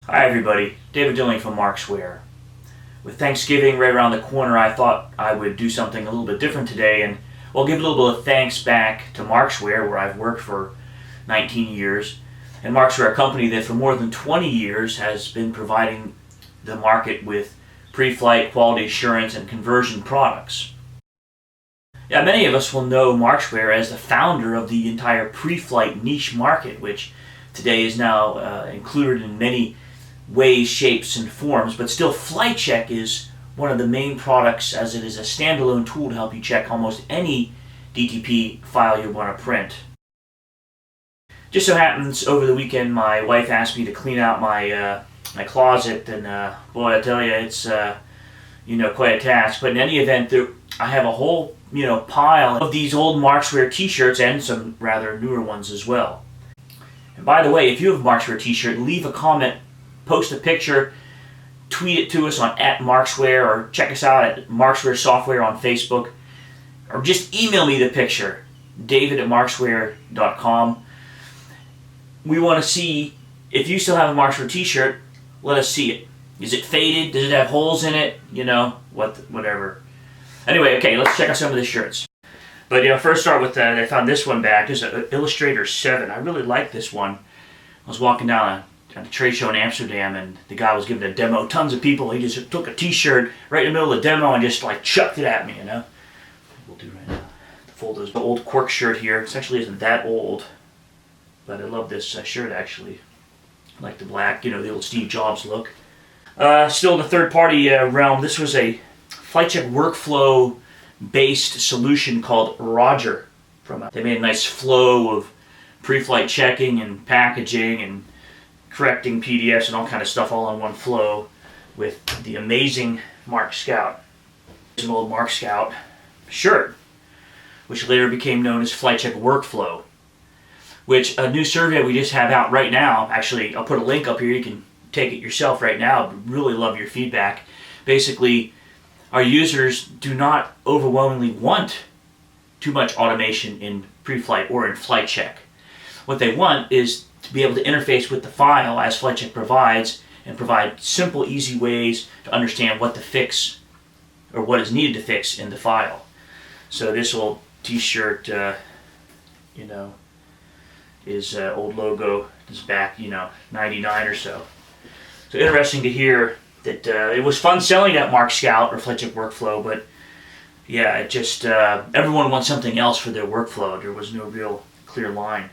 Hi everybody, David Dilling from Marksware. With Thanksgiving right around the corner, I thought I would do something a little bit different today and give a little bit of thanks back to Marksware, where I've worked for 19 years. And Marksware, a company that for more than 20 years has been providing the market with pre-flight quality assurance and conversion products. Yeah, many of us will know Marksware as the founder of the entire pre-flight niche market, which today is now included in many ways, shapes, and forms, but still FlightCheck is one of the main products, as it is a standalone tool to help you check almost any DTP file you want to print. Just so happens over the weekend my wife asked me to clean out my closet, and boy, I tell you, it's quite a task. But in any event, I have a whole pile of these old Marksware t-shirts and some rather newer ones as well. And by the way, if you have a Marksware t-shirt, leave a comment, post a picture, tweet it to us on @Marksware, or check us out at Marksware Software on Facebook, or just email me the picture, david@marksware.com. We want to see if you still have a Marksware t-shirt. Let us see it. Is it faded? Does it have holes in it? Whatever. Anyway, okay, let's check out some of the shirts. But first start with I found this one back. This is an Illustrator 7. I really like this one. I was walking down at a trade show in Amsterdam, and the guy was giving a demo. Tons of people. He just took a t-shirt right in the middle of the demo and just chucked it at me, We'll do right now. Fold those. The old Quirk shirt here. It actually isn't that old, but I love this shirt actually. I like the black, the old Steve Jobs look. Still in the third-party realm, this was a FlightCheck workflow-based solution called Roger. They made a nice flow of pre-flight checking and packaging and correcting PDFs and all kind of stuff all in one flow with the amazing Mark Scout. An old Mark Scout shirt, which later became known as FlightCheck Workflow, which a new survey we just have out right now. Actually, I'll put a link up here. You can take it yourself right now. Really love your feedback. Basically, our users do not overwhelmingly want too much automation in pre-flight or in FlightCheck. What they want is to be able to interface with the file as FlightCheck provides, and provide simple, easy ways to understand what to fix or what is needed to fix in the file. So this old t-shirt, is old logo, is back, 99 or so. So interesting to hear that it was fun selling that Mark Scout or FlightCheck Workflow, but yeah, it just, everyone wants something else for their workflow. There was no real clear line.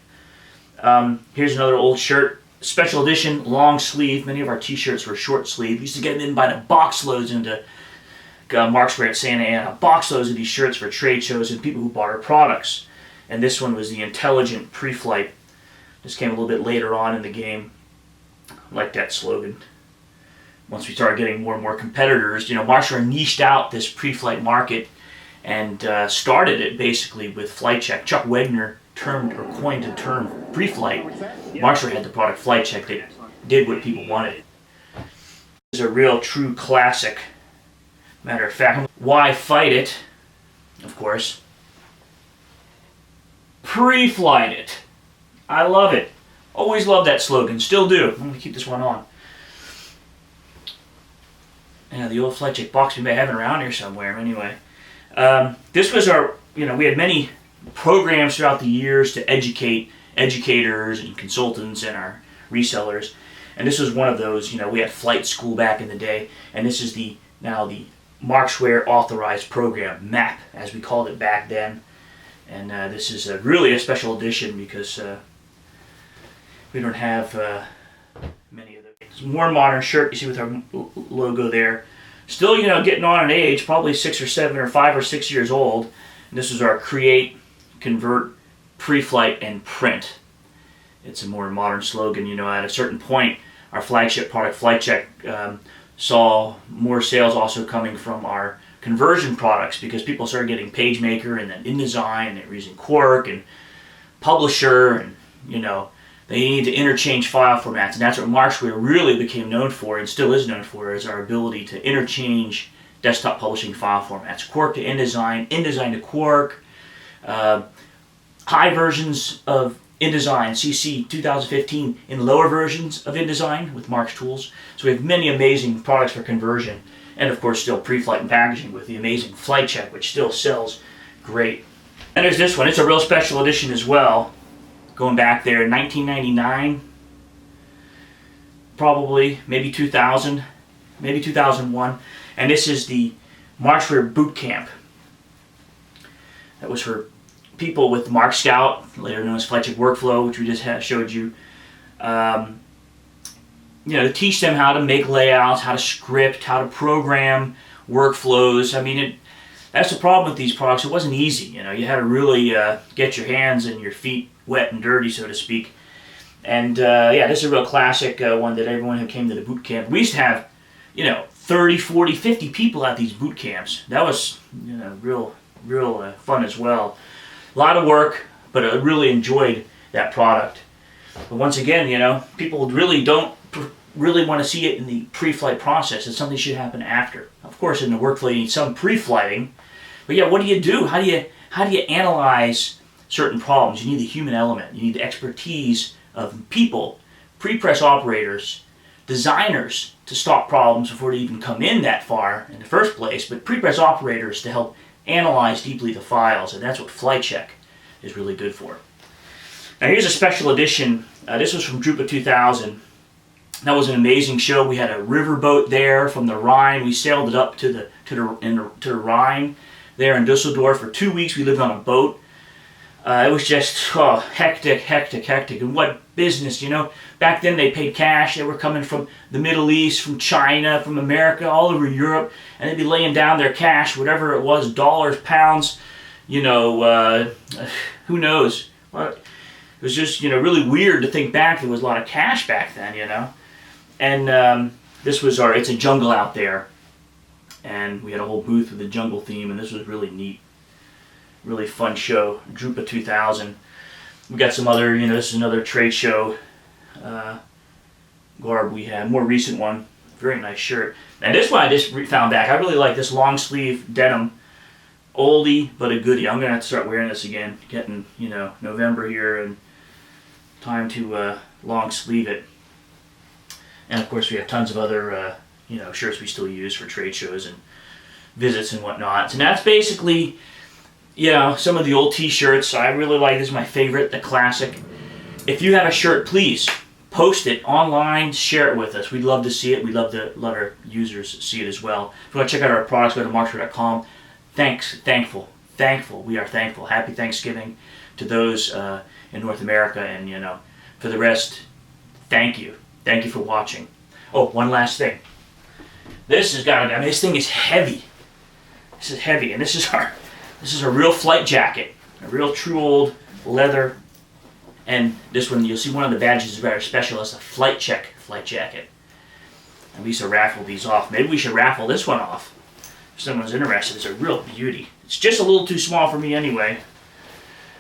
Here's another old shirt, special edition, long sleeve. Many of our t-shirts were short sleeve. We used to get them in by the box loads into Marksware at Santa Ana. Box loads of these shirts for trade shows and people who bought our products. And this one was the Intelligent Pre-Flight. This came a little bit later on in the game. I like that slogan. Once we started getting more and more competitors, Marksware niched out this pre-flight market and started it basically with FlightCheck. Chuck Wegner coined the term pre-flight. Marksware had the product FlightCheck that did what people wanted. This is a real true classic. Matter of fact, why fight it? Of course. Pre-flight it. I love it. Always loved that slogan. Still do. I'm going to keep this one on. Yeah, the old FlightCheck box we may have it around here somewhere. Anyway, this was our, we had many programs throughout the years to educate educators and consultants and our resellers, and this was one of those. We had Flight School back in the day, and this is now the Marksware Authorized Program, MAP, as we called it back then. And this is really a special edition because we don't have many of those. It's a more modern shirt, you see, with our logo there. Still, getting on in age, probably 6 or 7 or 5 or 6 years old. And this is our Create, Convert, Pre-Flight, and Print. It's a more modern slogan. At a certain point, our flagship product, FlightCheck, saw more sales also coming from our conversion products, because people started getting PageMaker and then InDesign, and they were using Quirk and Publisher, and they need to interchange file formats, and that's what Marksware really became known for, and still is known for, is our ability to interchange desktop publishing file formats. Quirk to InDesign, InDesign to Quirk, high versions of InDesign CC 2015 in lower versions of InDesign with Mark's tools. So we have many amazing products for conversion. And of course still pre-flight and packaging with the amazing Flight Check, which still sells great. And there's this one. It's a real special edition as well. Going back there in 1999, probably, maybe 2000, maybe 2001. And this is the Marshwear Boot Camp. That was for people with Mark Scout, later known as Flight Check Workflow, which we just showed you. To teach them how to make layouts, how to script, how to program workflows. I mean, that's the problem with these products. It wasn't easy. You had to really get your hands and your feet wet and dirty, so to speak. And this is a real classic one that everyone who came to the boot camp. We used to have, 30, 40, 50 people at these boot camps. That was, real fun as well. A lot of work, but I really enjoyed that product. But once again, people really don't really want to see it in the pre-flight process. It's something that should happen after. Of course, in the workflow, you need some pre-flighting. But yeah, what do you do? How do you analyze certain problems? You need the human element. You need the expertise of people, pre-press operators, designers to stop problems before they even come in that far in the first place, but pre-press operators to help analyze deeply the files, and that's what Flight Check is really good for. Now here's a special edition. This was from Drupa 2000. That was an amazing show. We had a riverboat there from the Rhine. We sailed it up to the Rhine there in Dusseldorf for 2 weeks. We lived on a boat. It was just hectic. And what business, Back then they paid cash. They were coming from the Middle East, from China, from America, all over Europe, and they'd be laying down their cash, whatever it was, dollars, pounds, who knows. It was just, really weird to think back. There was a lot of cash back then, And this was it's a jungle out there. And we had a whole booth with a jungle theme, and this was really neat. Really fun show. Drupa 2000. We got some other, this is another trade show garb we had. More recent one. Very nice shirt. And this one I just found back. I really like this long sleeve denim. Oldie, but a goodie. I'm going to have to start wearing this again. Getting, November here and time to long sleeve it. And of course we have tons of other, shirts we still use for trade shows and visits and whatnot. And that's basically, some of the old t-shirts. I really like, this is my favorite, the classic. If you have a shirt, please post it online, share it with us. We'd love to see it. We'd love to let our users see it as well. If you want to check out our products, go to marshwear.com. Thankful. We are thankful. Happy Thanksgiving to those in North America, and for the rest, thank you. Thank you for watching. Oh, one last thing. This thing is heavy. This is heavy, and this is a real flight jacket, a real true old leather. And this one, you'll see one of the badges is very special. It's a Flight Check flight jacket. And we used to raffle these off. Maybe we should raffle this one off. If someone's interested, it's a real beauty. It's just a little too small for me anyway.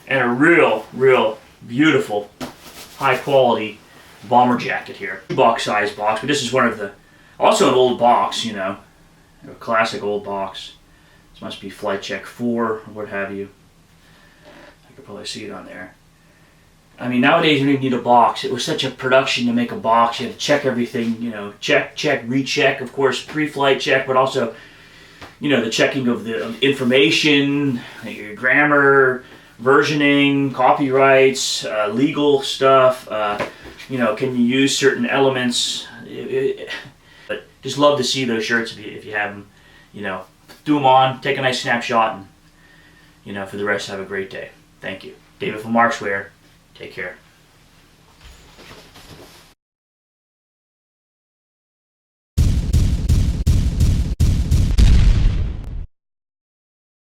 And a real beautiful, high quality bomber jacket here. Box size box, but this is one of the, also an old box, a classic old box. This must be Flight Check 4 or what have you. I could probably see it on there. I mean, nowadays you don't even need a box. It was such a production to make a box. You had to check everything, check, recheck, of course, pre-flight check, but also, the checking of the information, your grammar, versioning, copyrights, legal stuff, can you use certain elements. But just love to see those shirts if you have them, do them on, take a nice snapshot, and, for the rest, have a great day. Thank you. David from Marshwear. Take care.